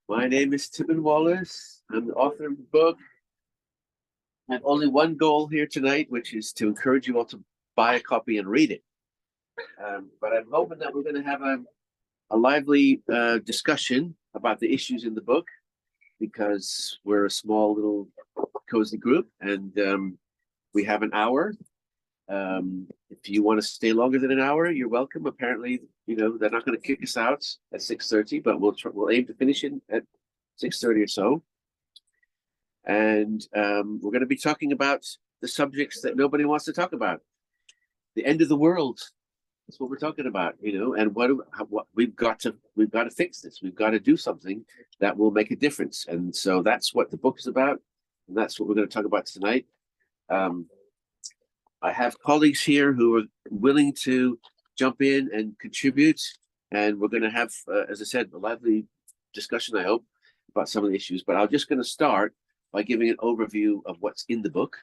My name is Timmon Wallis. I'm the author of the book. I have only one goal here tonight, which is to encourage you all to buy a copy and read it. But I'm hoping that we're going to have a lively discussion about the issues in the book, because we're a small little cozy group, and we have an hour. If you want to stay longer than an hour, you're welcome. Apparently, they're not going to kick us out at 6:30, but we'll aim to finish it at 6:30 or so. And we're going to be talking about the subjects that nobody wants to talk about. The end of the world. That's what we're talking about, and what we've got to fix this. We've got to do something that will make a difference. And so that's what the book is about, and that's what we're going to talk about tonight. I have colleagues here who are willing to jump in and contribute, and we're going to have, as I said, a lively discussion, I hope, about some of the issues. But I'm just going to start by giving an overview of what's in the book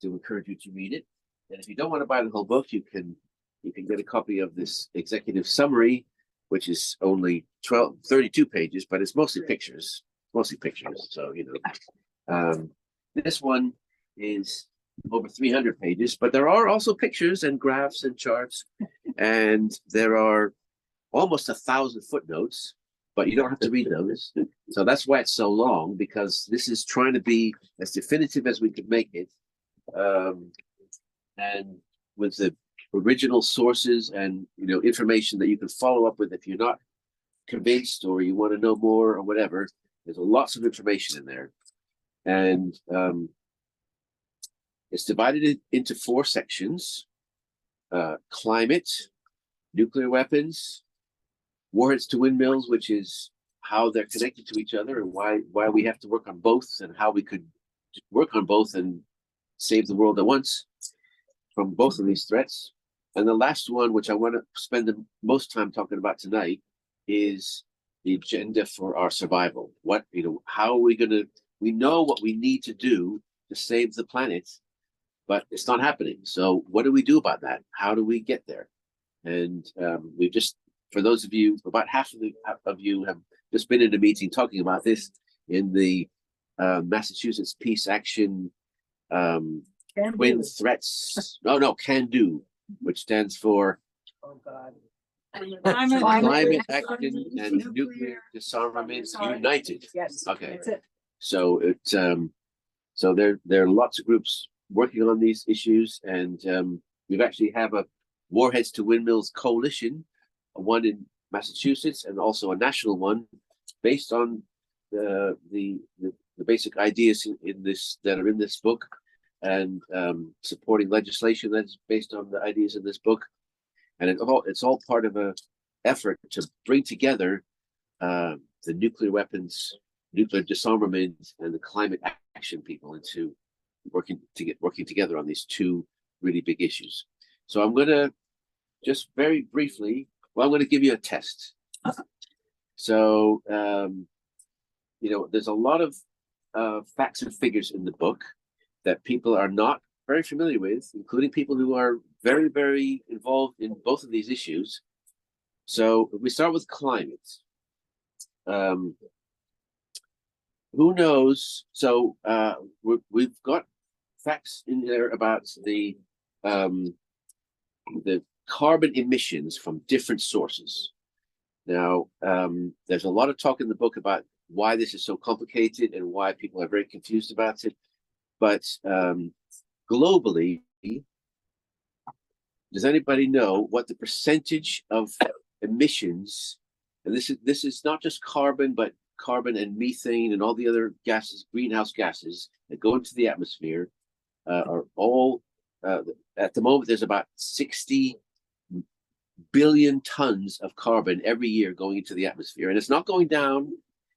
to encourage you to read it. And if you don't want to buy the whole book, you can get a copy of this executive summary, which is only 32 pages, but it's mostly pictures. So, this one is over 300 pages, but there are also pictures and graphs and charts, and there are almost 1,000 footnotes, but you don't have to read those. So that's why it's so long, because this is trying to be as definitive as we could make it, and with the original sources and information that you can follow up with if you're not convinced or you want to know more or whatever. There's lots of information in there, and it's divided into 4 sections: climate, nuclear weapons, warheads to windmills, which is how they're connected to each other and why we have to work on both, and how we could work on both and save the world at once from both of these threats. And the last one, which I want to spend the most time talking about tonight, is the agenda for our survival. How are we going to, we know what we need to do to save the planet, but it's not happening. So what do we do about that? How do we get there? And we've just, for those of you, about half of you have just been in a meeting talking about this in the Massachusetts Peace Action Twin Threats. Can Do, which stands for Climate Action and Nuclear Disarmament United. Yes. Okay. So so there are lots of groups working on these issues, and we actually have a Warheads to Windmills coalition, one in Massachusetts and also a national one, based on the basic ideas in this that are in this book, and supporting legislation that's based on the ideas in this book. And it's all part of an effort to bring together the nuclear weapons, nuclear disarmament, and the climate action people into working together on these 2 really big issues. So I'm going to just very briefly, I'm going to give you a test. So, there's a lot of facts and figures in the book that people are not very familiar with, including people who are very, very involved in both of these issues. So if we start with climate. Who knows? So we've got facts in there about the carbon emissions from different sources. Now, there's a lot of talk in the book about why this is so complicated and why people are very confused about it. But globally, does anybody know what the percentage of emissions, and this is not just carbon, but carbon and methane and all the other gases, greenhouse gases that go into the atmosphere, are all, at the moment, there's about 60 billion tons of carbon every year going into the atmosphere. And it's not going down,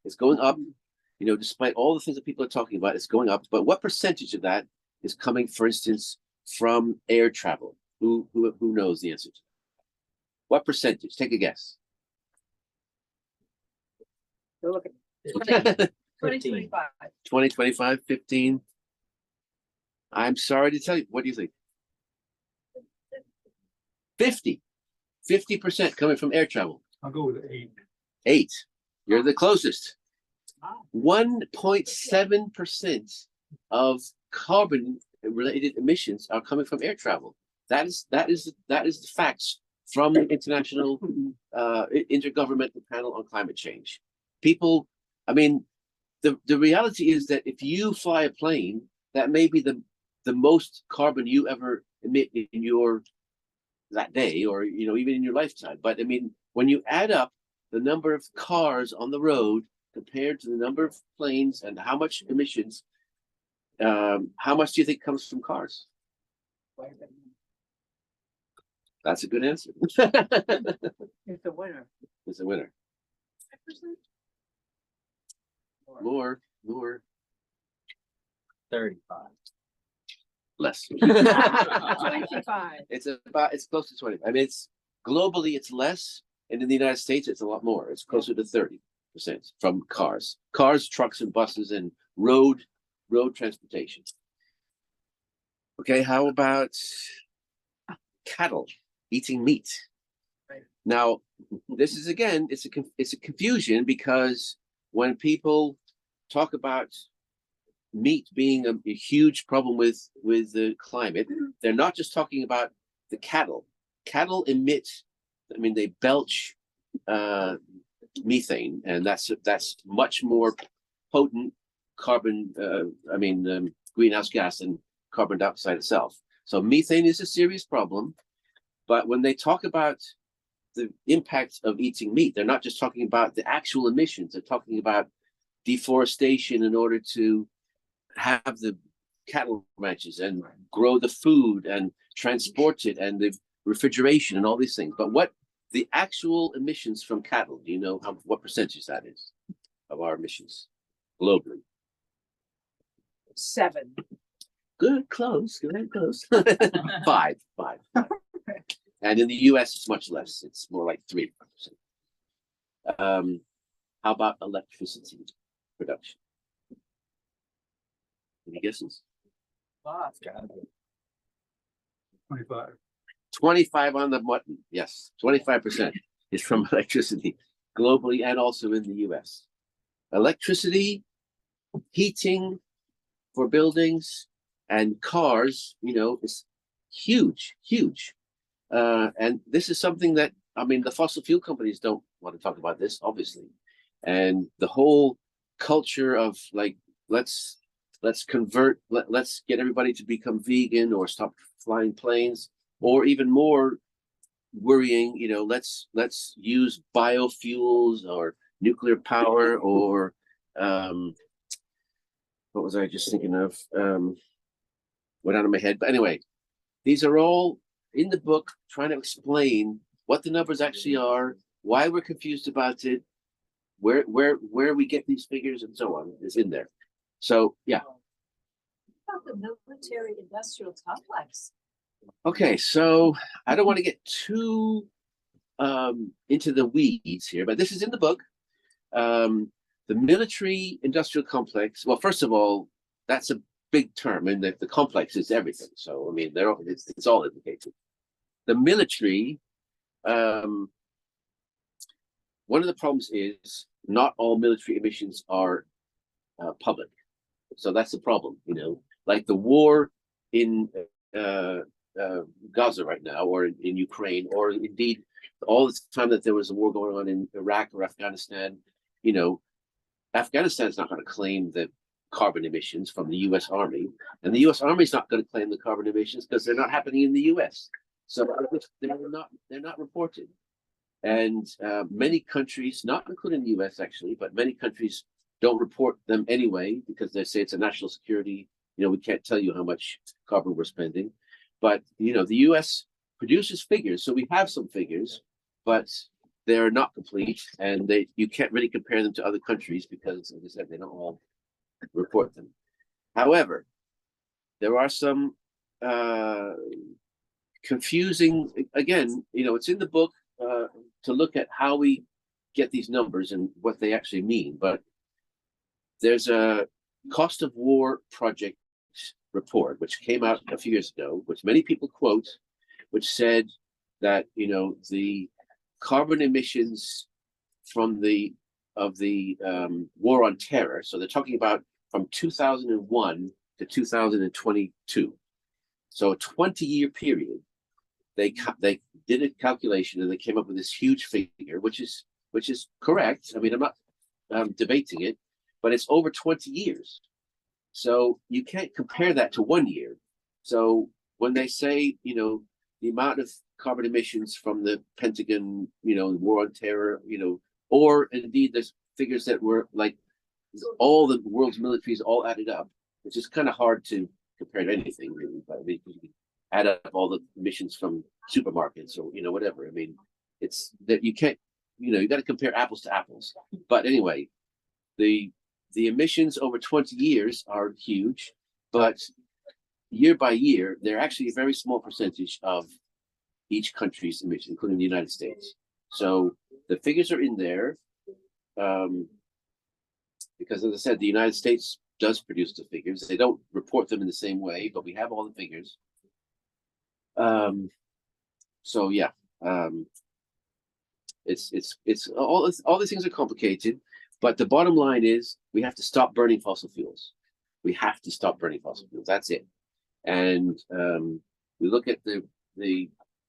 it's going up. Despite all the things that people are talking about, it's going up. But what percentage of that is coming, for instance, from air travel? Who knows the answer to that? What percentage? Take a guess. Go look at 2025. 2025, 15. I'm sorry to tell you. What do you think? 50% coming from air travel. I'll go with 8. 8. You're the closest. Wow. 1.7% of carbon-related emissions are coming from air travel. That is the facts from the International Intergovernmental Panel on Climate Change. People, I mean, the reality is that if you fly a plane, that may be the most carbon you ever emit in your that day, or even in your lifetime. But I mean, when you add up the number of cars on the road compared to the number of planes and how much emissions, how much do you think comes from cars? That's a good answer. It's a winner. It's a winner. More. 35. Less. 25. It's close to 20. I mean, it's globally it's less, and in the United States it's a lot more. It's closer to 30% from cars, trucks, and buses, and road transportation. Okay, how about cattle eating meat? Right. Now, this is again, it's a confusion, because when people talk about meat being a huge problem with the climate, they're not just talking about the cattle. Cattle emit, I mean, they belch methane, and that's much more potent carbon, greenhouse gas than carbon dioxide itself. So methane is a serious problem, but when they talk about the impact of eating meat, they're not just talking about the actual emissions. They're talking about deforestation in order to have the cattle ranches and grow the food and transport it, and the refrigeration and all these things. But what the actual emissions from cattle, do you know what percentage that is of our emissions globally? 7. Good, close. 5. And in the US, it's much less. It's more like 3%. How about electricity production? Any guesses? Wow. 25. 25 on the button. Yes, 25% is from electricity globally and also in the US. Electricity, heating for buildings and cars, is huge. And this is something that, I mean, the fossil fuel companies don't want to talk about this, obviously. And the whole culture of like, let's convert, let's get everybody to become vegan or stop flying planes, or even more worrying, let's use biofuels or nuclear power, or what was I just thinking of? Went out of my head. But anyway, these are all in the book, trying to explain what the numbers actually are, why we're confused about it, where we get these figures, and so on, is in there. So yeah. What about the military industrial complex? Okay, so I don't want to get too into the weeds here, but this is in the book. The military industrial complex. Well, first of all, that's a big term, and the complex is everything. So I mean, it's all implicated. The military. One of the problems is not all military emissions are public. So that's the problem, like the war in Gaza right now, or in Ukraine, or indeed all the time that there was a war going on in Iraq or Afghanistan. Afghanistan's not going to claim the carbon emissions from the U.S. Army, and the U.S. Army is not going to claim the carbon emissions because they're not happening in the U.S. So they're not reported. And many countries, not including the U.S. actually, but many countries don't report them anyway, because they say it's a national security. We can't tell you how much carbon we're spending. But the U.S. produces figures, so we have some figures, but they're not complete, and you can't really compare them to other countries because, as I said, they don't all report them. However, there are some confusing. Again, it's in the book to look at how we get these numbers and what they actually mean. But there's a cost of war project report which came out a few years ago, which many people quote, which said that the carbon emissions from the war on terror. So they're talking about from 2001 to 2022. So a 20-year period. They did a calculation and they came up with this huge figure, which is correct. I mean, I'm not debating it, but it's over 20 years. So you can't compare that to 1 year. So when they say, you know, the amount of carbon emissions from the Pentagon, you know, the war on terror, you know, or indeed there's figures that were like all the world's militaries all added up, which is kind of hard to compare to anything really. But I mean, you can add up all the emissions from supermarkets or, you know, whatever. I mean, it's that you can't, you know, you got to compare apples to apples. But anyway, the emissions over 20 years are huge, but year by year, they're actually a very small percentage of each country's emissions, including the United States. So the figures are in there because, as I said, the United States does produce the figures. They don't report them in the same way, but we have all the figures. So yeah, it's all these things are complicated, but the bottom line is we have to stop burning fossil fuels. We have to stop burning fossil fuels. That's it. And we look at the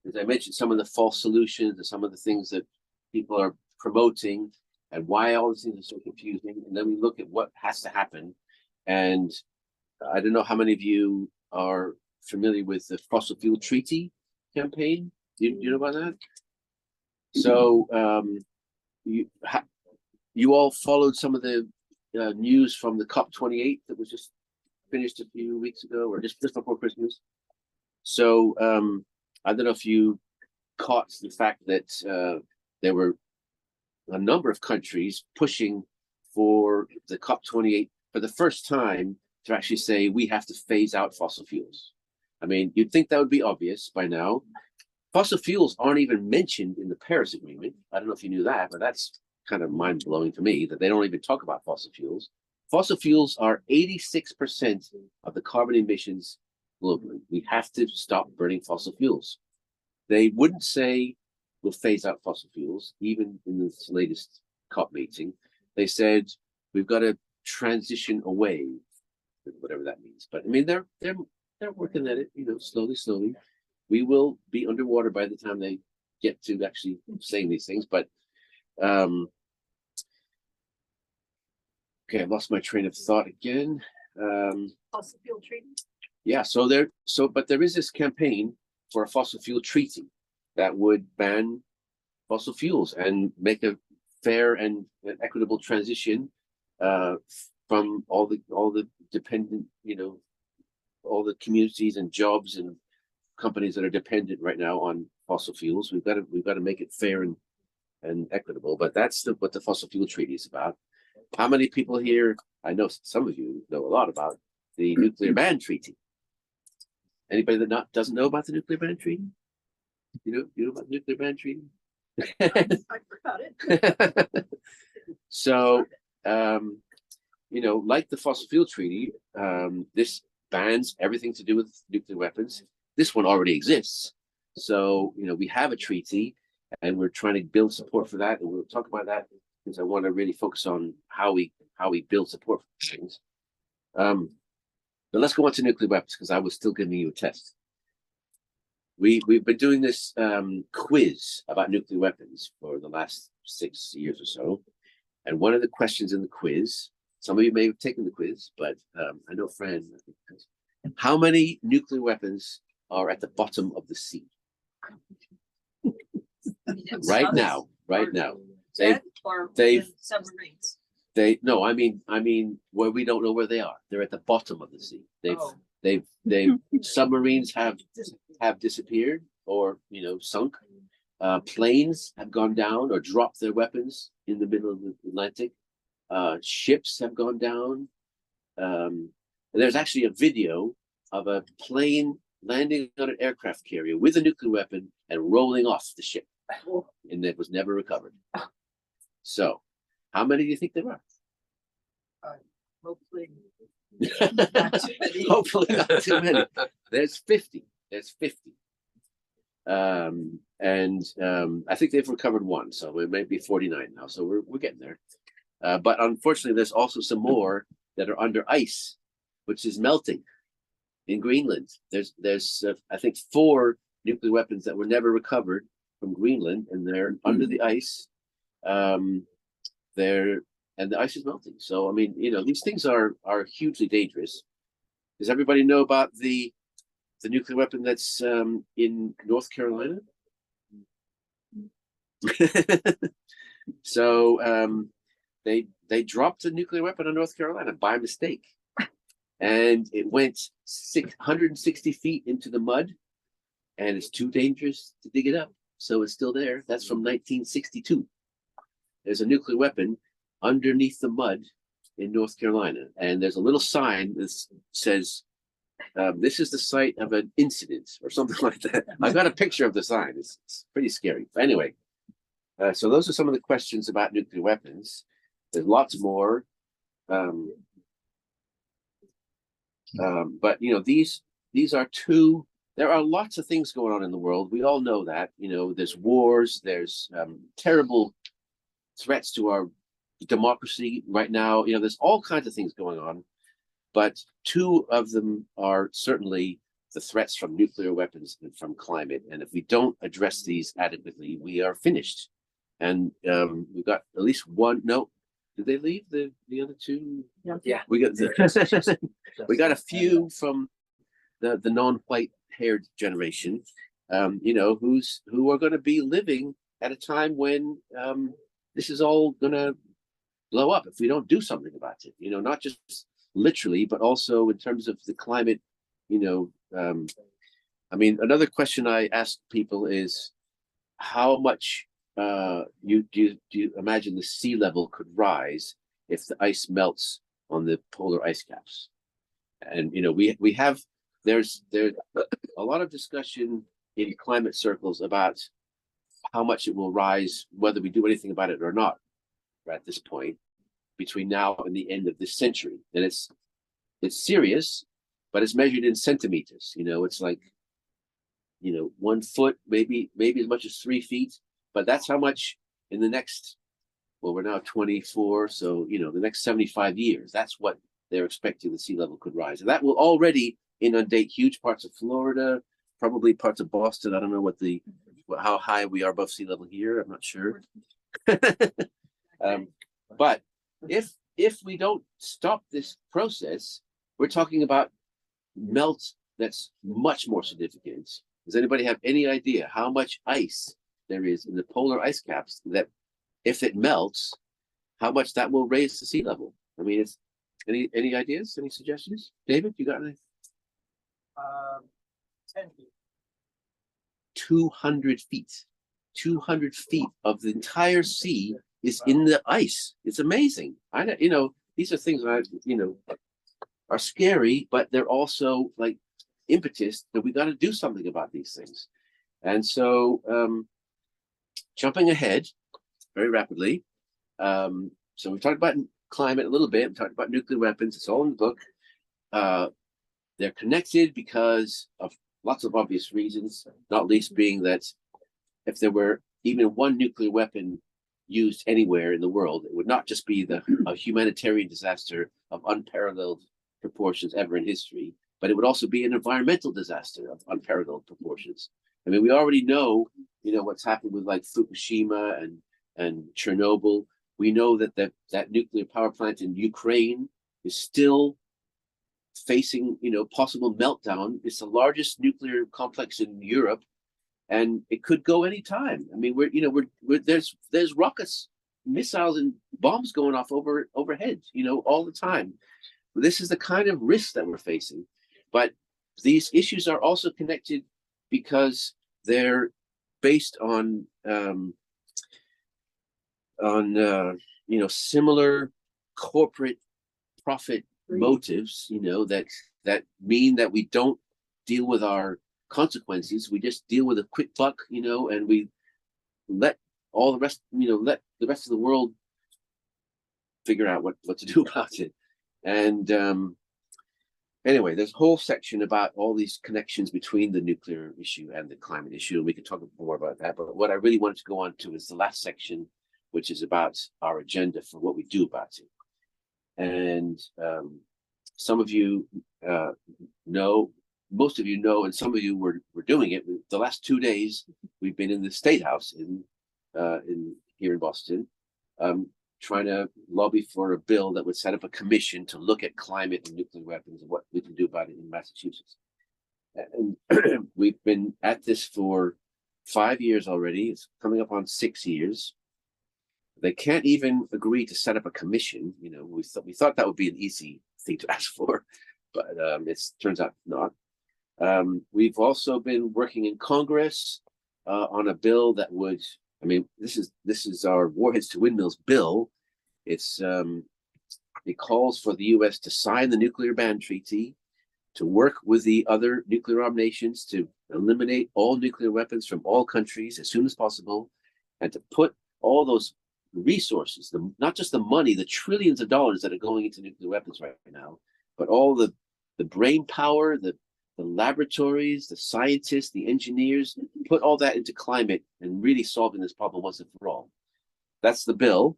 as I mentioned, some of the false solutions and some of the things that people are promoting and why all these things are so confusing. And then we look at what has to happen. And I don't know how many of you are familiar with the fossil fuel treaty campaign. Do you know about that? So you all followed some of the news from the COP28 that was just finished a few weeks ago or just before Christmas. So I don't know if you caught the fact that there were a number of countries pushing for the COP28 for the first time to actually say we have to phase out fossil fuels. I mean, you'd think that would be obvious by now. Fossil fuels aren't even mentioned in the Paris Agreement. I don't know if you knew that, but that's kind of mind-blowing to me that they don't even talk about fossil fuels. Fossil fuels are 86% of the carbon emissions globally. We have to stop burning fossil fuels. They wouldn't say we'll phase out fossil fuels, even in this latest COP meeting. They said we've got to transition away, whatever that means. But I mean, they're working at it, you know, slowly. We will be underwater by the time they get to actually saying these things. But okay, I lost my train of thought again. Fossil fuel treaty. Yeah, but there is this campaign for a fossil fuel treaty that would ban fossil fuels and make a fair and equitable transition from all the dependent, you know, all the communities and jobs and companies that are dependent right now on fossil fuels. We've got to make it fair and equitable. But that's what the fossil fuel treaty is about. How many people here? I know some of you know a lot about the nuclear ban treaty. Anybody that doesn't know about the nuclear ban treaty? You know about the nuclear ban treaty? I forgot it. So, you know, like the fossil fuel treaty, this bans everything to do with nuclear weapons. This one already exists. So, you know, we have a treaty and we're trying to build support for that. And we'll talk about that because I want to really focus on how we build support for things. But let's go on to nuclear weapons because I was still giving you a test. We've been doing this quiz about nuclear weapons for the last 6 years or so. And one of the questions in the quiz, some of you may have taken the quiz, but I know Fran, how many nuclear weapons are at the bottom of the sea? Right now. They've submarines. I mean where we don't know where they are. They're at the bottom of the sea. They've submarines have disappeared or, you know, sunk. Planes have gone down or dropped their weapons in the middle of the Atlantic. Ships have gone down. There's actually a video of a plane landing on an aircraft carrier with a nuclear weapon and rolling off the ship, and it was never recovered. So, how many do you think there are? Hopefully not too many. Hopefully not too many. There's 50. I think they've recovered one, so it may be 49 now. So we're getting there. But unfortunately, there's also some more that are under ice, which is melting in Greenland. There's I think 4 nuclear weapons that were never recovered from Greenland, and they're under the ice. And the ice is melting. So I mean, these things are hugely dangerous. Does everybody know about the nuclear weapon that's in North Carolina? So they dropped a nuclear weapon on North Carolina by mistake, and it went 660 feet into the mud, and it's too dangerous to dig it up. So it's still there. That's from 1962. There's a nuclear weapon underneath the mud in North Carolina, and there's a little sign that says, this is the site of an incident or something like that. I got a picture of the sign. It's pretty scary. But anyway, so those are some of the questions about nuclear weapons. There's lots more. But these are two. There are lots of things going on in the world. We all know that. There's wars. There's terrible threats to our democracy right now. There's all kinds of things going on, but 2 of them are certainly the threats from nuclear weapons and from climate. And if we don't address these adequately, we are finished. And we've got at least one. No, did they leave the other 2? Yeah. We got we got a few from the non-white haired generation, who are going to be living at a time when this is all going to blow up if we don't do something about it. Not just literally, but also in terms of the climate. I mean, another question I ask people is, how much do you imagine the sea level could rise if the ice melts on the polar ice caps? And we have there's a lot of discussion in climate circles about how much it will rise, whether we do anything about it or not, at this point, between now and the end of this century. And it's serious, but it's measured in centimeters. It's like 1 foot, maybe as much as 3 feet. But that's how much in the next, well, we're now 24, so the next 75 years, that's what they're expecting the sea level could rise. And that will already inundate huge parts of Florida, probably parts of Boston. I don't know how high we are above sea level here. I'm not sure. But if we don't stop this process, we're talking about melt that's much more significant. Does anybody have any idea how much ice there is in the polar ice caps that, if it melts, how much that will raise the sea level? I mean, it's any ideas, any suggestions? David, you got anything? 10 feet. 200 feet. 200 feet of the entire sea is in the ice. It's amazing. These are things that are scary, but they're also like impetus that we got to do something about these things. And so, jumping ahead very rapidly. So we've talked about climate a little bit. We talked about nuclear weapons. It's all in the book. They're connected because of lots of obvious reasons, not least being that if there were even one nuclear weapon used anywhere in the world, it would not just be a humanitarian disaster of unparalleled proportions ever in history, but it would also be an environmental disaster of unparalleled proportions. I mean, we already know, what's happened with like Fukushima and Chernobyl. We know that nuclear power plant in Ukraine is still facing, possible meltdown. It's the largest nuclear complex in Europe, and it could go anytime. I mean, there's rockets, missiles, and bombs going off overhead, all the time. This is the kind of risk that we're facing. But these issues are also connected because they're based on similar corporate profit motives, that mean that we don't deal with our consequences. We just deal with a quick buck, and we let all the rest, let the rest of the world figure out what to do about it. And anyway, there's a whole section about all these connections between the nuclear issue and the climate issue, and we can talk more about that. But what I really wanted to go on to is the last section, which is about our agenda for what we do about it. And some of you know, most of you know, and some of you were doing it. The last 2 days, we've been in the State House in here in Boston, trying to lobby for a bill that would set up a commission to look at climate and nuclear weapons and what we can do about it in Massachusetts. And we've been at this for 5 years already. It's coming up on 6 years. They can't even agree to set up a commission. You know, we thought that would be an easy thing to ask for, but it turns out not. We've also been working in Congress on a bill that would, I mean, this is our Warheads to Windmills bill. It calls for the U.S. to sign the nuclear ban treaty, to work with the other nuclear armed nations to eliminate all nuclear weapons from all countries as soon as possible, and to put all those resources, not just the money, the trillions of dollars that are going into nuclear weapons right now, but all the brain power, the laboratories, the scientists, the engineers, put all that into climate and really solving this problem once and for all. That's the bill.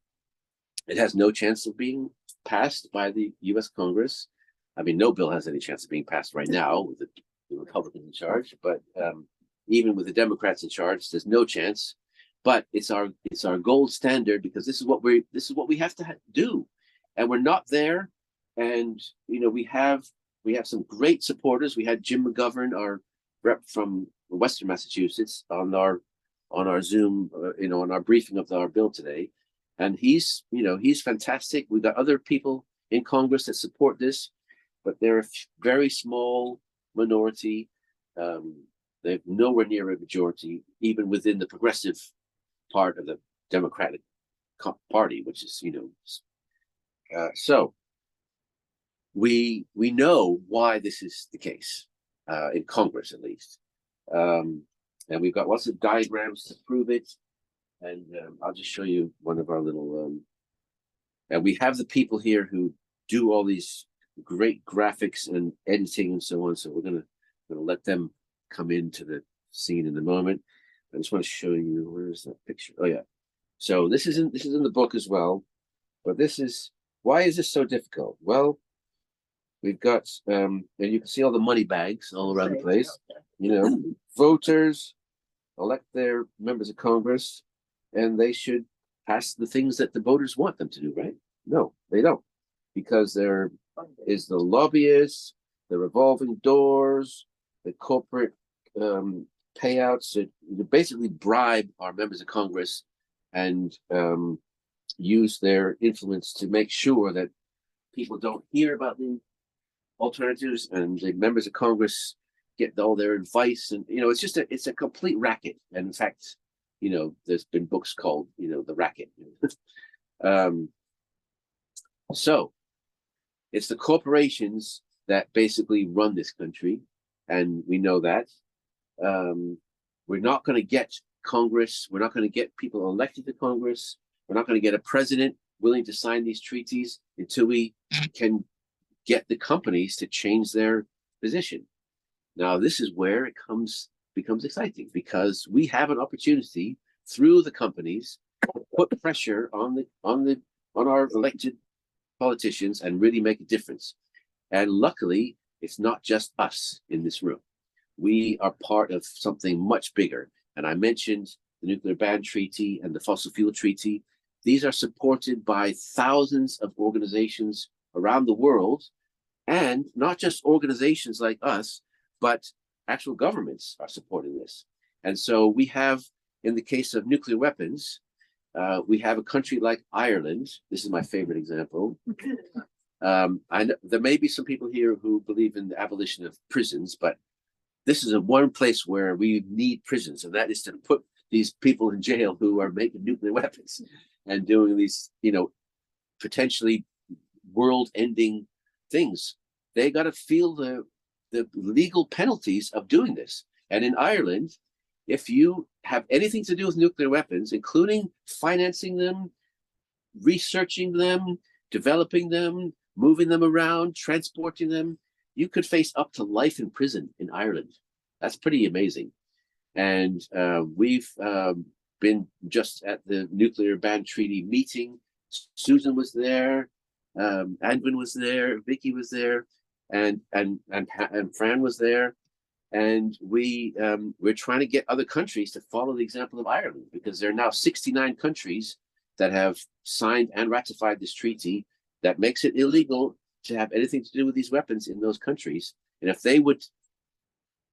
It has no chance of being passed by the U.S. Congress. I mean, no bill has any chance of being passed right now with the Republicans in charge, but even with the Democrats in charge, there's no chance. But it's our gold standard, because this is what we have to do, and we're not there. And you know, we have some great supporters. We had Jim McGovern, our rep from Western Massachusetts, on our Zoom, on our briefing of our bill today, and he's fantastic. We've got other people in Congress that support this, but they're a very small minority. They're nowhere near a majority, even within the progressive part of the Democratic Party, which is, so we know why this is the case, in Congress at least, and we've got lots of diagrams to prove it. And I'll just show you one of our little, and we have the people here who do all these great graphics and editing and so on. So we're gonna let them come into the scene in a moment. I just want to show you, where is that picture? Oh yeah. So this is in the book as well, but why is this so difficult? Well, we've got and you can see all the money bags all around the place. Voters elect their members of Congress, and they should pass the things that the voters want them to do, right? No, they don't, because there is the lobbyists, the revolving doors, the corporate payouts that basically bribe our members of Congress and use their influence to make sure that people don't hear about the alternatives, and the members of Congress get all their advice. And it's a complete racket. And in fact, there's been books called The Racket. So it's the corporations that basically run this country, and we know that. We're not going to get Congress. We're not going to get people elected to Congress. We're not going to get a president willing to sign these treaties until we can get the companies to change their position. Now, this is where it becomes exciting, because we have an opportunity through the companies to put pressure on our elected politicians and really make a difference. And luckily, it's not just us in this room. We are part of something much bigger. And I mentioned the Nuclear Ban Treaty and the Fossil Fuel Treaty. These are supported by thousands of organizations around the world, and not just organizations like us, but actual governments are supporting this. And so we have, in the case of nuclear weapons, we have a country like Ireland. This is my favorite example. I know there may be some people here who believe in the abolition of prisons, but this is one place where we need prisons, and that is to put these people in jail who are making nuclear weapons and doing these, potentially world-ending things. They got to feel the legal penalties of doing this. And in Ireland, if you have anything to do with nuclear weapons, including financing them, researching them, developing them, moving them around, transporting them, you could face up to life in prison in Ireland. That's pretty amazing. And we've been just at the nuclear ban treaty meeting. Susan was there, Anwin was there, Vicky was there, and Fran was there. And we're trying to get other countries to follow the example of Ireland, because there are now 69 countries that have signed and ratified this treaty that makes it illegal to have anything to do with these weapons in those countries. And if they would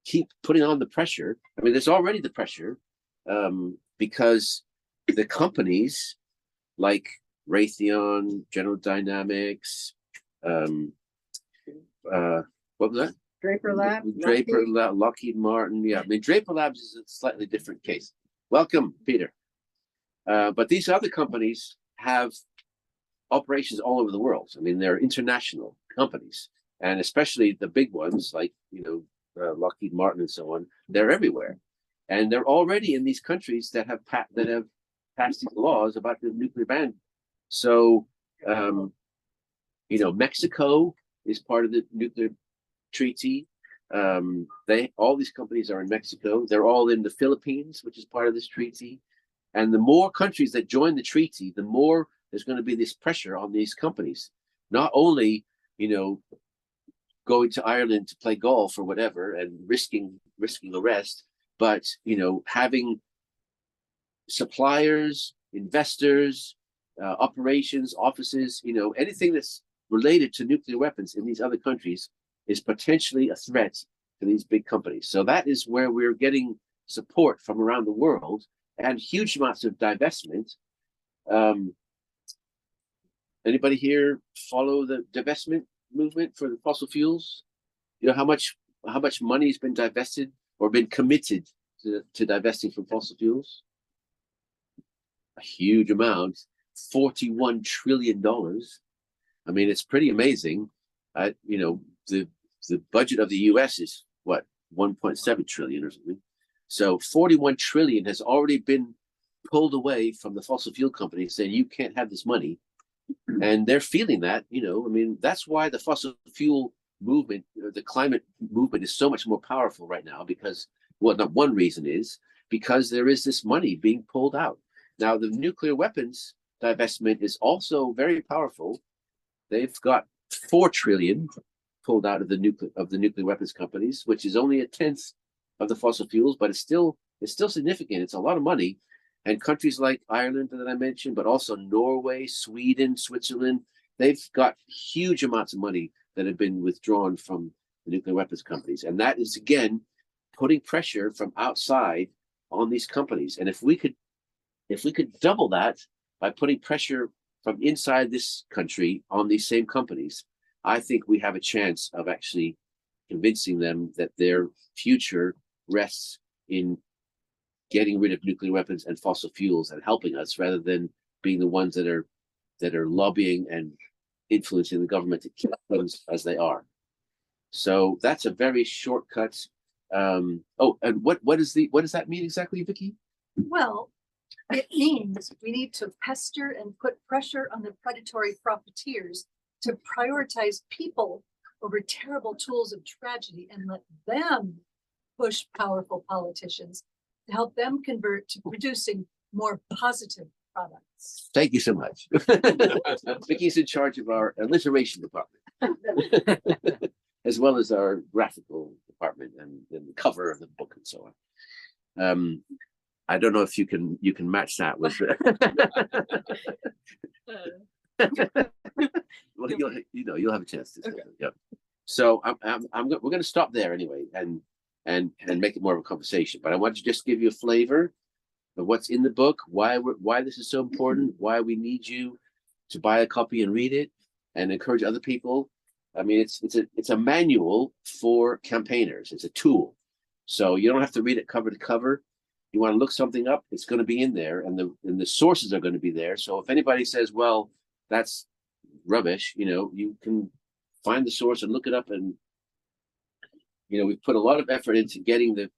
keep putting on the pressure, I mean, there's already the pressure, because the companies like Raytheon, General Dynamics, what was that? Draper Lab. Draper Lab, Lockheed Martin. Yeah, I mean, Draper Labs is a slightly different case. Welcome, Peter. But these other companies have operations all over the world. I mean, they're international companies, and especially the big ones like, Lockheed Martin and so on. They're everywhere, and they're already in these countries that have passed these laws about the nuclear ban. So, Mexico is part of the nuclear treaty. All these companies are in Mexico. They're all in the Philippines, which is part of this treaty. And the more countries that join the treaty, the more there's going to be this pressure on these companies. Not only, going to Ireland to play golf or whatever and risking arrest, but having suppliers, investors, operations, offices, anything that's related to nuclear weapons in these other countries is potentially a threat to these big companies. So that is where we're getting support from around the world, and huge amounts of divestment. Anybody here follow the divestment movement for the fossil fuels? How much money has been divested or been committed to divesting from fossil fuels? A huge amount, $41 trillion. I mean, it's pretty amazing. The budget of the US is what, 1.7 trillion or something. So 41 trillion has already been pulled away from the fossil fuel companies, saying you can't have this money. And they're feeling that, that's why the fossil fuel movement, the climate movement is so much more powerful right now, because, well, not one reason is because there is this money being pulled out. Now, the nuclear weapons divestment is also very powerful. They've got 4 trillion pulled out of the nuclear weapons companies, which is only a tenth of the fossil fuels, but it's still significant. It's a lot of money. And countries like Ireland that I mentioned, but also Norway, Sweden, Switzerland, they've got huge amounts of money that have been withdrawn from the nuclear weapons companies. And that is, again, putting pressure from outside on these companies. And if we could double that by putting pressure from inside this country on these same companies, I think we have a chance of actually convincing them that their future rests in getting rid of nuclear weapons and fossil fuels and helping us, rather than being the ones that are lobbying and influencing the government to keep things as they are. So that's a very shortcut. And what does that mean exactly, Vicky? Well, it means we need to pester and put pressure on the predatory profiteers to prioritize people over terrible tools of tragedy, and let them push powerful politicians to help them convert to producing more positive products. Thank you so much. Vicky's in charge of our alliteration department, as well as our graphical department and the cover of the book and so on. I don't know if you can match that with. Well, you'll have a chance to. Okay. Yeah. So we're going to stop there anyway, and make it more of a conversation. But I want to just give you a flavor of what's in the book, why this is so important, why we need you to buy a copy and read it, and encourage other people. I mean, it's a manual for campaigners. It's a tool, so you don't have to read it cover to cover. You want to look something up, it's going to be in there, and the sources are going to be there. So if anybody says, "Well, that's rubbish," you can find the source and look it up. And we've put a lot of effort into getting the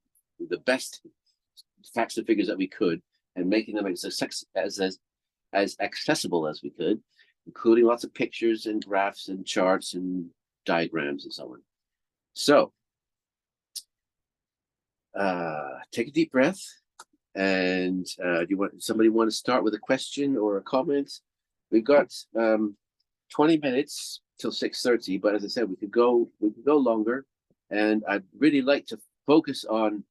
best facts and figures that we could, and making them as accessible as we could, including lots of pictures and graphs and charts and diagrams and so on. So, take a deep breath. And do you want somebody want to start with a question or a comment? We've got 20 minutes till 6:30, but as I said, we could go longer. And I'd really like to focus on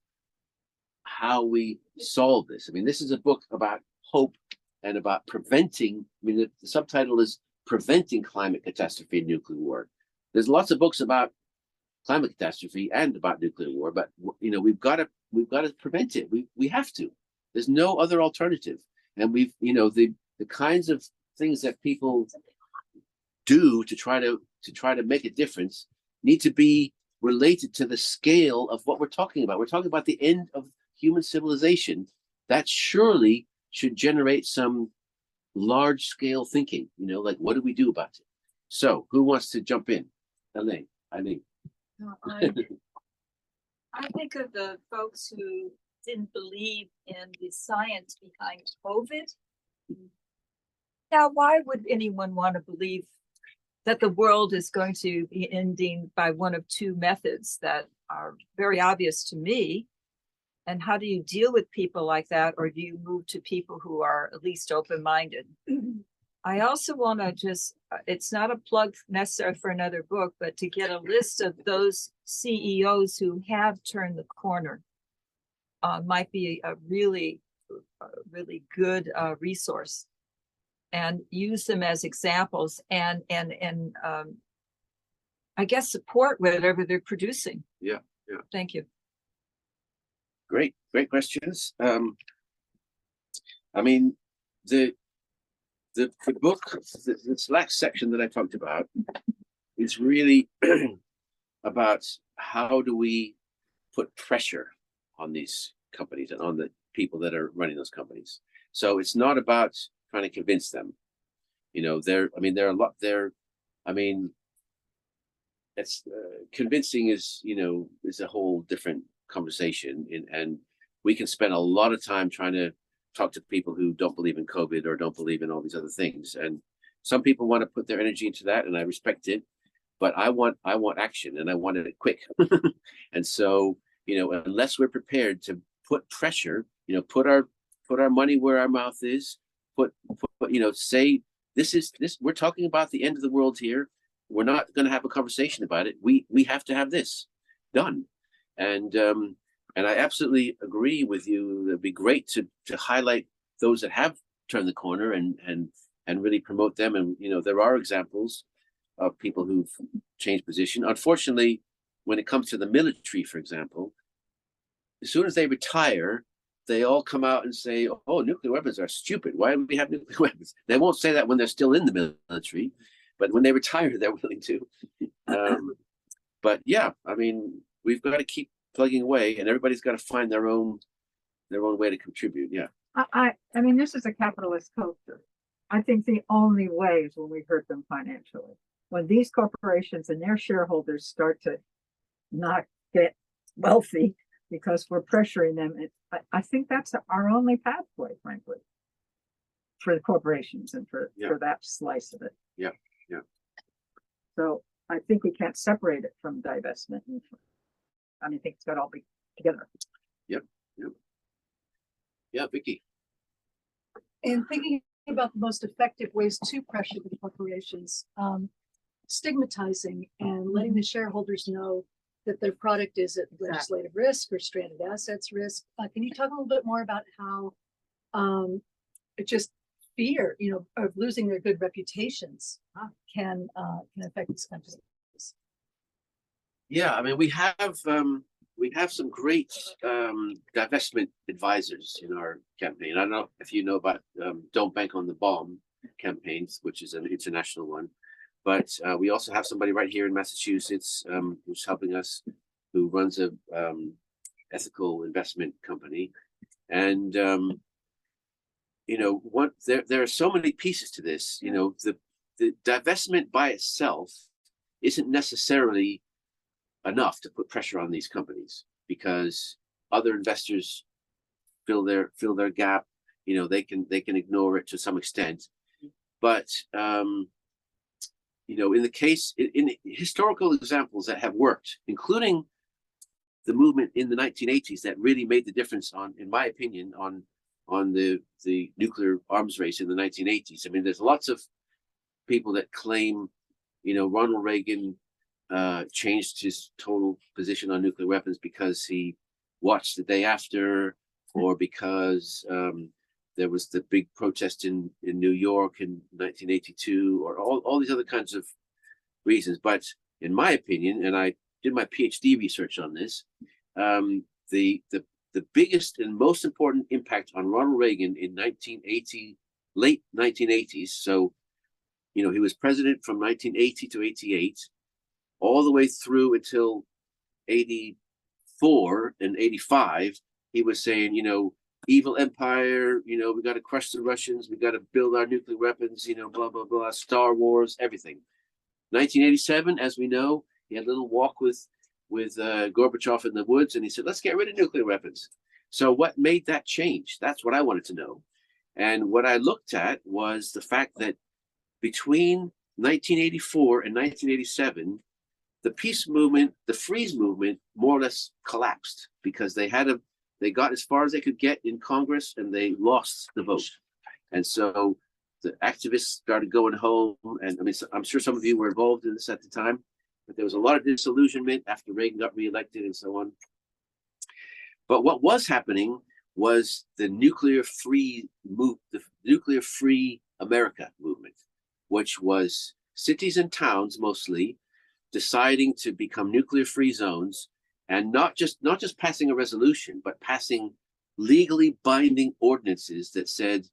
how we solve this. I mean, this is a book about hope and about preventing. I mean, the subtitle is Preventing Climate Catastrophe and Nuclear War. There's lots of books about climate catastrophe and about nuclear war, but we've got to prevent it. We have to. There's no other alternative. And we've the kinds of things that people do to try to make a difference need to be related to the scale of what we're talking about. We're talking about the end of human civilization. That surely should generate some large scale thinking, like what do we do about it? So who wants to jump in? Eileen. I think of the folks who didn't believe in the science behind COVID. Now, why would anyone want to believe that the world is going to be ending by one of two methods that are very obvious to me? And how do you deal with people like that? Or do you move to people who are at least open-minded? I also want to just, it's not a plug necessary for another book, but to get a list of those CEOs who have turned the corner might be a really good resource, and use them as examples and I guess support whatever they're producing. Yeah. Thank you. Great questions. I mean, the book, this last section that I talked about is really about how do we put pressure on these companies and on the people that are running those companies. So it's not about trying to convince them. It's convincing is a whole different conversation, and we can spend a lot of time trying to talk to people who don't believe in COVID or don't believe in all these other things. And some people want to put their energy into that, and I respect it, but I want action, and I want it quick. And so, unless we're prepared to put pressure, put our money where our mouth is, say this, we're talking about the end of the world here. We're not going to have a conversation about it. We have to have this done. And I absolutely agree with you. It'd be great to highlight those that have turned the corner and really promote them. And there are examples of people who've changed position. Unfortunately, when it comes to the military, for example, as soon as they retire, they all come out and say, "Oh, nuclear weapons are stupid. Why do we have nuclear weapons?" They won't say that when they're still in the military, but when they retire, they're willing to. But yeah, I mean, we've got to keep plugging away, and everybody's got to find their own way to contribute. Yeah. I mean, this is a capitalist culture. I think the only way is when we hurt them financially. When these corporations and their shareholders start to not get wealthy because we're pressuring them, I think that's our only pathway, frankly, for the corporations and for that slice of it. Yeah. So I think we can't separate it from divestment. I think it's got to all be together. Yep. Yeah, Vicky. And thinking about the most effective ways to pressure the corporations, stigmatizing and letting the shareholders know that their product is at legislative risk or stranded assets risk. Can you talk a little bit more about how just fear, of losing their good reputations can affect these countries? Yeah, I mean, we have some great divestment advisors in our campaign. I don't know if you know about Don't Bank on the Bomb campaigns, which is an international one, but we also have somebody right here in Massachusetts who's helping us, who runs a ethical investment company. And there are so many pieces to this. The divestment by itself isn't necessarily enough to put pressure on these companies, because other investors fill their gap. They can ignore it to some extent, but in the case, in historical examples that have worked, including the movement in the 1980s that really made the difference in my opinion, on the nuclear arms race in the 1980s. I mean, there's lots of people that claim, Ronald Reagan changed his total position on nuclear weapons because he watched The Day After, or because there was the big protest in New York in 1982, or all these other kinds of reasons. But in my opinion, and I did my PhD research on this, the biggest and most important impact on Ronald Reagan in late 1980s. So, he was president from 1980 to 88, all the way through until 84 and 85. He was saying, evil empire, we got to crush the Russians, we got to build our nuclear weapons, blah, blah, blah, Star Wars, everything. 1987, as we know, he had a little walk with Gorbachev in the woods, and he said, let's get rid of nuclear weapons. So what made that change? That's what I wanted to know. And what I looked at was the fact that between 1984 and 1987, the peace movement, the freeze movement, more or less collapsed because they got as far as they could get in Congress and they lost the vote. And so the activists started going home. And I mean, I'm sure some of you were involved in this at the time, but there was a lot of disillusionment after Reagan got reelected and so on. But what was happening was the nuclear free America movement, which was cities and towns mostly deciding to become nuclear free zones, and not just passing a resolution, but passing legally binding ordinances that said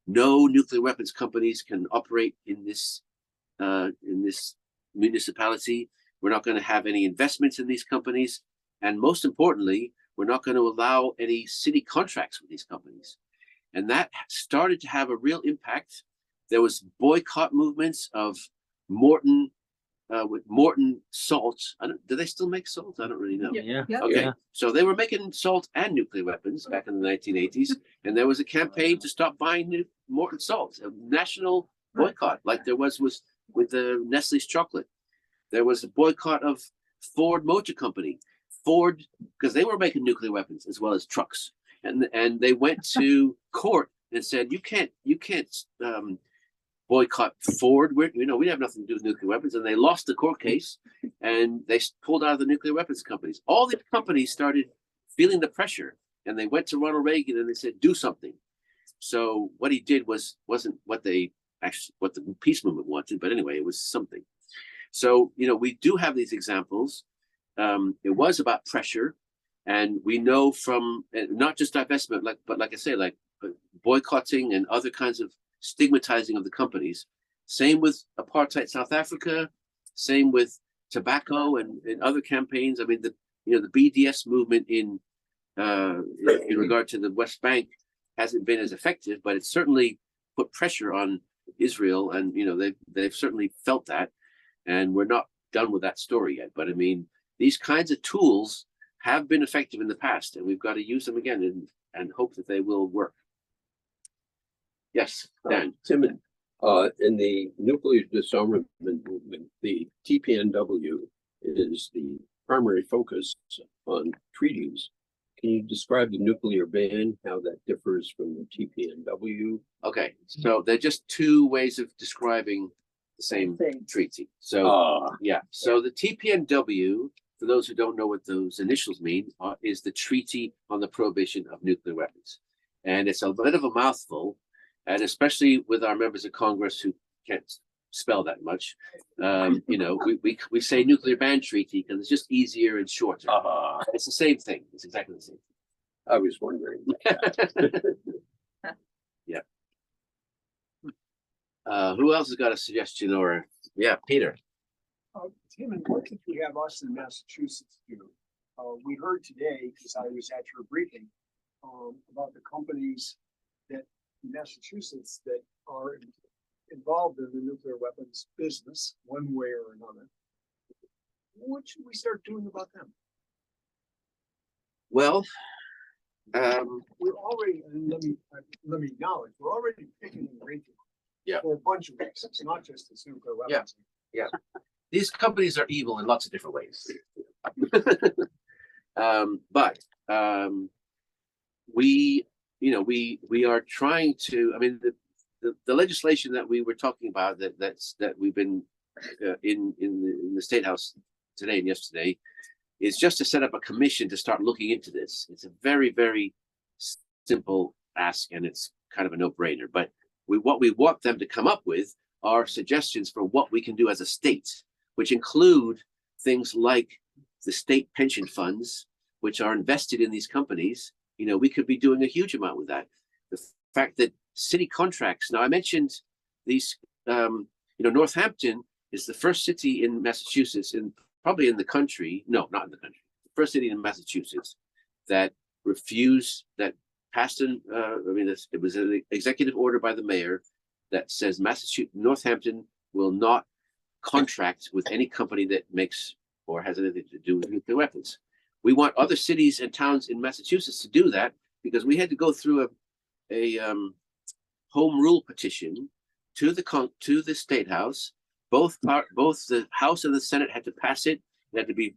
no nuclear weapons companies can operate in this municipality. We're not going to have any investments in these companies, and most importantly, we're not going to allow any city contracts with these companies. And that started to have a real impact. There was boycott movements of Morton, with Morton salt. Do they still make salt? I don't really know. Yeah. Okay, Yeah. so they were making salt and nuclear weapons back in the 1980s, and there was a campaign to stop buying Morton salt, a national boycott, like there was with the Nestle's chocolate. There was a boycott of Ford Motor Company. Ford, because they were making nuclear weapons as well as trucks, and they went to court and said, you can't boycott Ford. We have nothing to do with nuclear weapons, and they lost the court case, and they pulled out of the nuclear weapons companies. All the companies started feeling the pressure, and they went to Ronald Reagan and they said, do something. So what he did wasn't what the peace movement wanted, but anyway, it was something. So we do have these examples. It was about pressure, and we know from not just divestment, but like I say, like boycotting and other kinds of stigmatizing of the companies. Same with apartheid South Africa, same with tobacco and other campaigns. I mean, the BDS movement in regard to the West Bank hasn't been as effective, but it's certainly put pressure on Israel, and they've certainly felt that, and we're not done with that story yet. But I mean, these kinds of tools have been effective in the past, and we've got to use them again and hope that they will work. Yes, Dan. Timmon, in the nuclear disarmament movement, the TPNW is the primary focus on treaties. Can you describe the nuclear ban, how that differs from the TPNW? Okay, so they're just two ways of describing the same treaty. So so the TPNW, for those who don't know what those initials mean, is the Treaty on the Prohibition of Nuclear Weapons. And it's a bit of a mouthful, and especially with our members of Congress who can't spell that much, we say nuclear ban treaty because it's just easier and shorter. It's the same thing. It's exactly the same thing. I was wondering. Yeah. Who else has got a suggestion? Or Peter. Timmon, what could we have us in Massachusetts do? We heard today, because I was at your briefing, about the companies that in Massachusetts that are involved in the nuclear weapons business, one way or another. What should we start doing about them? Well, we're already, and let me acknowledge, we're already picking and ranking for a bunch of reasons, not just this nuclear weapons. These companies are evil in lots of different ways. But we, we are trying to. I mean, the legislation that we were talking about that we've been in the State House today and yesterday is just to set up a commission to start looking into this. It's a very, very simple ask, and it's kind of a no-brainer. But what we want them to come up with are suggestions for what we can do as a state, which include things like the state pension funds, which are invested in these companies. We could be doing a huge amount with that. The fact that city contracts. Now, I mentioned these. Northampton is the first city in Massachusetts, and probably in the country. No, not in the country. The first city in Massachusetts that passed an. It was an executive order by the mayor that says Northampton will not contract with any company that makes or has anything to do with nuclear weapons. We want other cities and towns in Massachusetts to do that because we had to go through a home rule petition to the State House. Both the House and the Senate had to pass it. It had to be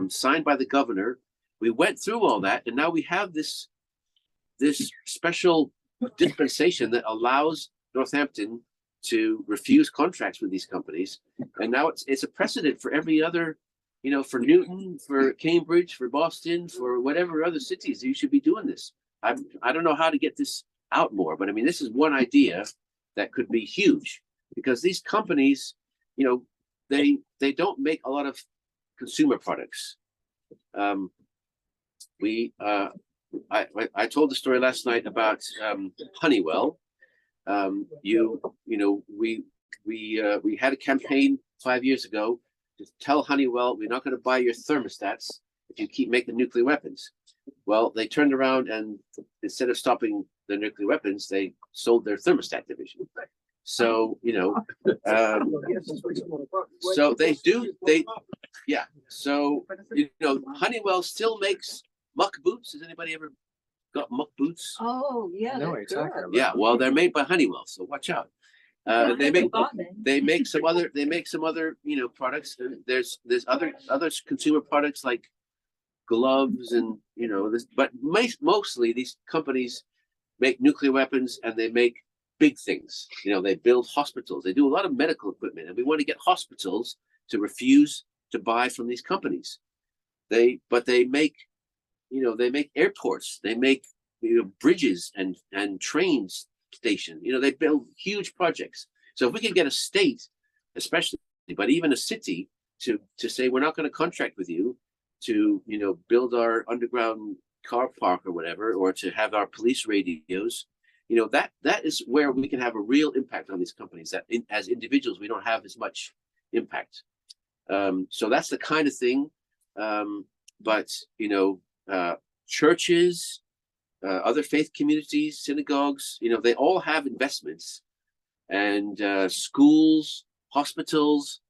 signed by the governor. We went through all that, and now we have this special dispensation that allows Northampton to refuse contracts with these companies. And now it's a precedent for every other, for Newton, for Cambridge, for Boston, for whatever other cities. You should be doing this. I don't know how to get this out more, but I mean, this is one idea that could be huge because these companies, they don't make a lot of consumer products. I told the story last night about Honeywell. We had a campaign 5 years ago to tell Honeywell we're not going to buy your thermostats if you keep making nuclear weapons. Well, they turned around and instead of stopping the nuclear weapons, they sold their thermostat division. So so they do. So Honeywell still makes muck boots. Has anybody ever got muck boots? Oh, yeah. No, they're exactly. good. Yeah, well, they're made by Honeywell, so watch out. They make some other products. There's other consumer products like gloves and but mostly these companies make nuclear weapons and they make big things. They build hospitals. They do a lot of medical equipment, and we want to get hospitals to refuse to buy from these companies. They make airports. They make bridges and trains stations. They build huge projects. So if we can get a state, especially, but even a city, to say we're not going to contract with you to build our underground car park or whatever, or to have our police radios, that is where we can have a real impact on these companies. That as individuals we don't have as much impact. So that's the kind of thing. But churches, other faith communities, synagogues, they all have investments, and schools, hospitals.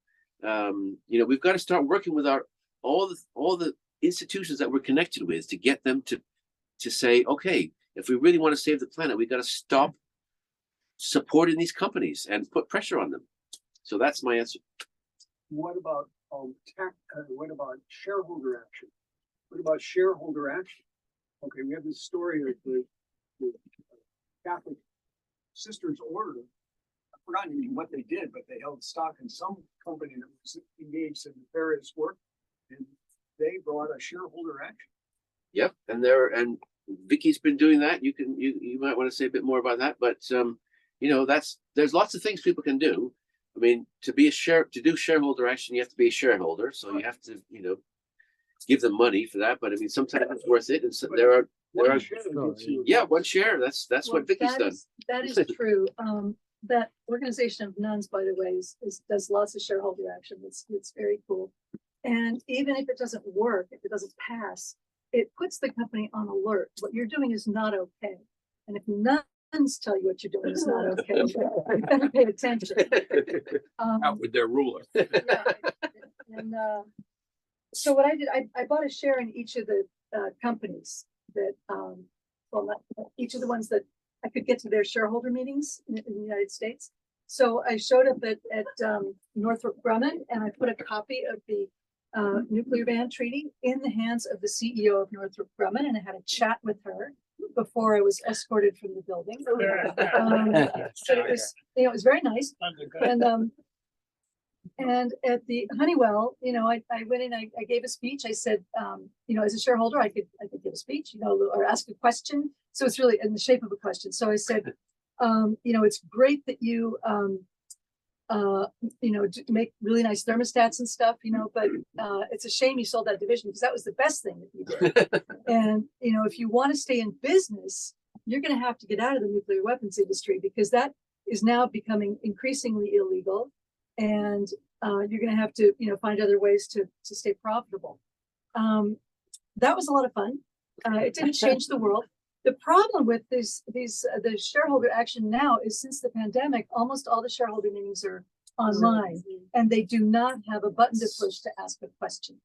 We've got to start working with all the institutions that we're connected with to get them to say, okay, if we really want to save the planet, we've got to stop supporting these companies and put pressure on them. So that's my answer. What about shareholder action? What about shareholder action? Okay, we have this story of the Catholic Sisters Order. I've forgotten even what they did, but they held stock in some company that was engaged in nefarious work, and they brought a shareholder action. Yep, and Vicky's been doing that. You might want to say a bit more about that, but there's lots of things people can do. I mean, to do shareholder action, you have to be a shareholder, so you have to give them money for that. But I mean, sometimes it's worth it, and so there are one share. That's what Vicky's done. That is true. That organization of nuns, by the way, does lots of shareholder action. It's very cool. And even if it doesn't work, if it doesn't pass, it puts the company on alert. What you're doing is not okay. And if nuns tell you what you're doing is not okay, you better pay attention. Out with their ruler. Yeah. And so what I did, I bought a share in each of the companies that, not each of the ones that I could get to their shareholder meetings in the United States. So I showed up at Northrop Grumman and I put a copy of the nuclear ban treaty in the hands of the CEO of Northrop Grumman, and I had a chat with her before I was escorted from the building. So it was, you know, it was very nice. And at the Honeywell, you know, I went in, I gave a speech. I said, you know, as a shareholder, I could give a speech, you know, or ask a question. So it's really in the shape of a question. So I said, you know, it's great that you, you know, make really nice thermostats and stuff, you know, but it's a shame you sold that division because that was the best thing that you did. And, you know, if you want to stay in business, you're going to have to get out of the nuclear weapons industry because that is now becoming increasingly illegal. And you're going to have to, you know, find other ways to stay profitable. That was a lot of fun. It didn't change the world. The problem with the shareholder action now is since the pandemic, almost all the shareholder meetings are online and they do not have a button to push to ask a question.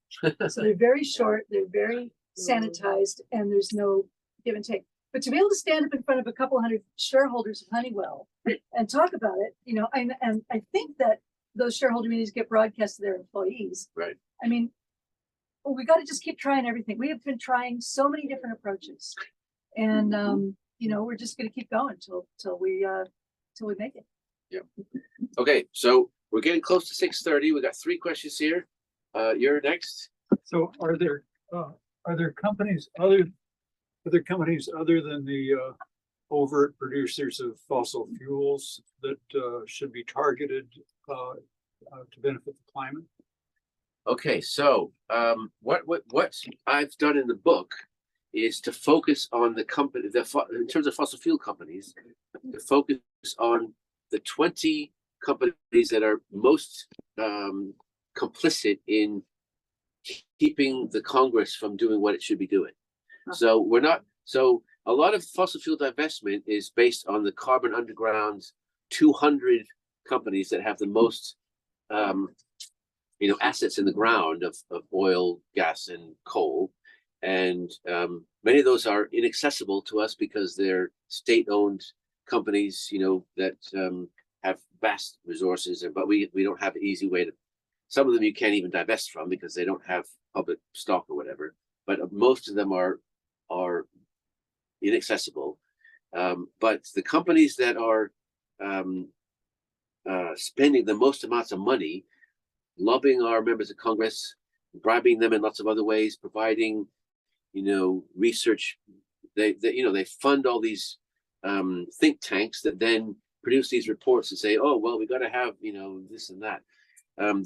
So they're very short, they're very sanitized, and there's no give and take. But to be able to stand up in front of a couple hundred shareholders of Honeywell and talk about it, you know, and I think that those shareholder meetings get broadcast to their employees. Right. I mean, well, we got to just keep trying everything. We have been trying so many different approaches. And you know, we're just going to keep going till we make it. Yeah. Okay, so we're getting close to 6:30. We got 3 questions here. You're next. So are there companies other than the overt producers of fossil fuels that should be targeted to benefit the climate? Okay, so what I've done in the book is to focus on the company, in terms of fossil fuel companies, to focus on the 20 companies that are most complicit in keeping the Congress from doing what it should be doing. So a lot of fossil fuel divestment is based on the Carbon Underground 200 companies that have the most you know, assets in the ground of oil, gas, and coal. And many of those are inaccessible to us because they're state-owned companies, you know, that have vast resources, but we don't have an easy way to. Some of them you can't even divest from because they don't have public stock or whatever. But most of them are inaccessible. But the companies that are spending the most amounts of money, lobbying our members of Congress, bribing them in lots of other ways, providing, you know, research. They you know, they fund all these think tanks that then produce these reports and say, oh, well, we got to have, you know, this and that.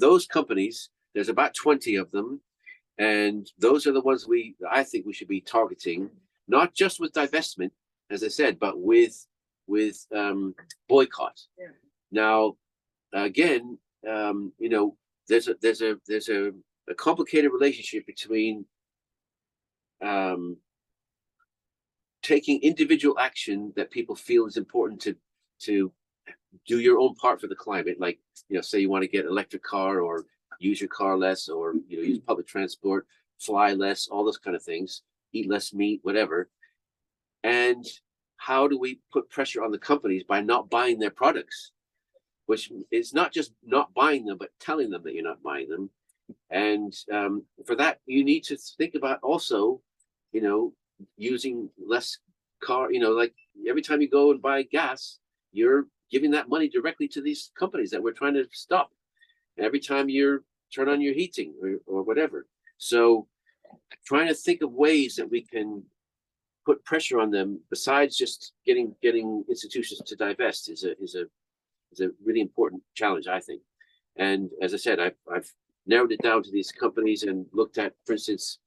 Those companies, there's about 20 of them. And those are the ones I think we should be targeting, not just with divestment, as I said, but with boycott. Yeah. Now, again, you know, there's a complicated relationship between taking individual action that people feel is important to do your own part for the climate, like, you know, say you want to get an electric car or use your car less, or, you know, use public transport, fly less, all those kind of things, eat less meat, whatever. And how do we put pressure on the companies by not buying their products? Which is not just not buying them, but telling them that you're not buying them. And for that, you need to think about also, you know, using less car, you know, like every time you go and buy gas, you're giving that money directly to these companies that we're trying to stop. And every time you turn on your heating or whatever. So trying to think of ways that we can put pressure on them besides just getting institutions to divest is a really important challenge, I think. And as I said, I've narrowed it down to these companies and looked at, for instance,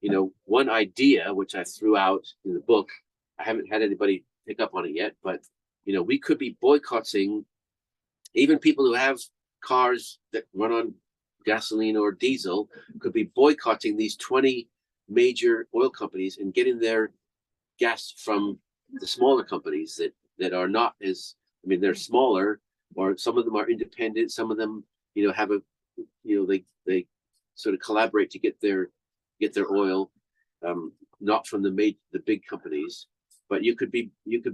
you know, one idea which I threw out in the book. I haven't had anybody pick up on it yet, but you know, we could be boycotting even people who have cars that run on gasoline or diesel, could be boycotting these 20 major oil companies and getting their gas from the smaller companies that are not as, I mean, they're smaller, or some of them are independent. Some of them, you know, have they sort of collaborate to get their oil, not from the big companies. But you could be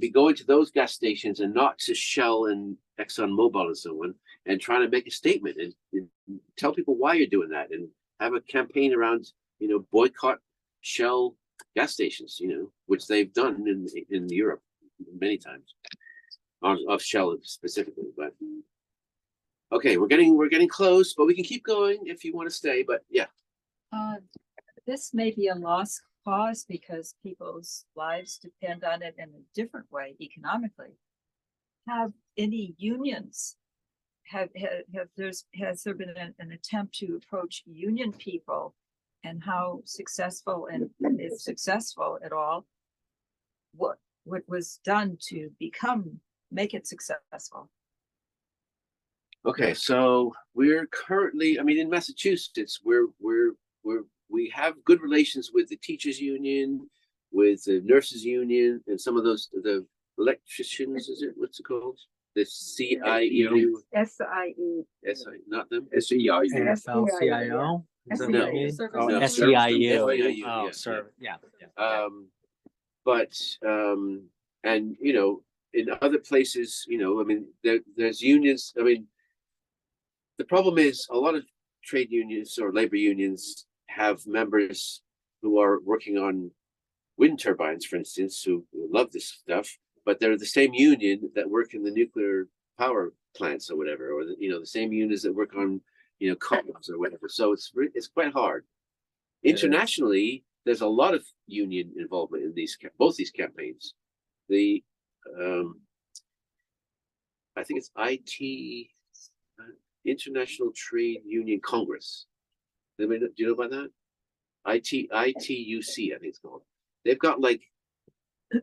going to those gas stations and not to Shell and ExxonMobil and so on, and trying to make a statement and tell people why you're doing that, and have a campaign around, boycott Shell gas stations, which they've done in Europe many times, of Shell specifically. But okay, we're getting close, but we can keep going if you want to stay. But yeah, This may be a lost cause because people's lives depend on it in a different way economically. Have any unions, has there been an attempt to approach union people, and how successful, and if successful at all, what was done to make it successful? okay, so we're currently, in Massachusetts, we have good relations with the teachers union, with the nurses union, and some of the electricians, what's it called? The CIEU. SIE. Not them. SEIU. AFL-CIO? Is that what No. you mean? Service Oh, No, SEIU. SEIU, Oh, yeah, sorry, yeah. But and in other places, there's unions. The problem is a lot of trade unions or labor unions have members who are working on wind turbines, for instance, who love this stuff, but they're the same union that work in the nuclear power plants or whatever, or the same unions that work on columns or whatever. So it's quite hard. Internationally, there's a lot of union involvement in both these campaigns. The I think it's International Trade Union Congress. Do you know about that? ITUC, I think it's called. They've got like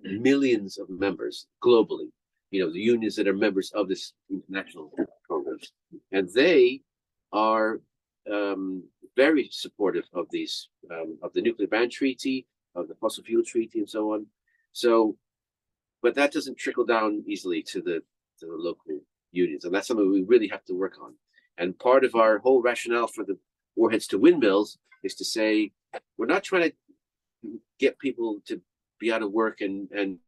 millions of members globally. The unions that are members of this international congress, and they are very supportive of these, of the nuclear ban treaty, of the fossil fuel treaty, and so on. So, but that doesn't trickle down easily to the local unions, and that's something we really have to work on. And part of our whole rationale for the Warheads to Windmills is to say we're not trying to get people to be out of work and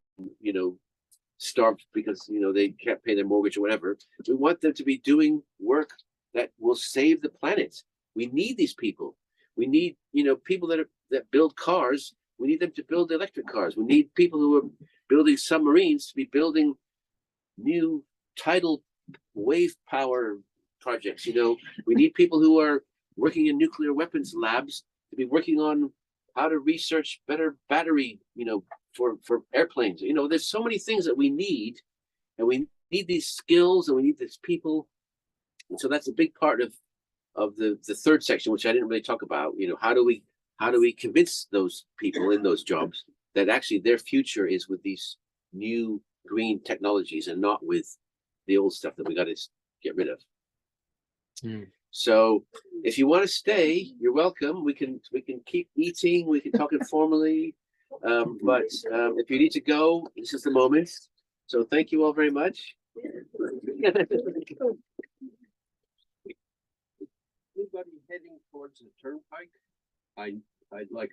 starved because they can't pay their mortgage or whatever. We want them to be doing work that will save the planet. We need these people. We need people that build cars. We need them to build electric cars. We need people who are building submarines to be building new tidal wave power projects. We need people who are working in nuclear weapons labs to be working on how to research better battery, for airplanes. There's so many things that we need, and we need these skills, and we need these people. And so that's a big part of the third section, which I didn't really talk about. How do we convince those people in those jobs that actually their future is with these new green technologies and not with the old stuff that we got to get rid of. So if you want to stay, you're welcome. We can keep eating. We can talk informally. But if you need to go, this is the moment. So thank you all very much. Anybody heading towards the turnpike? I'd like a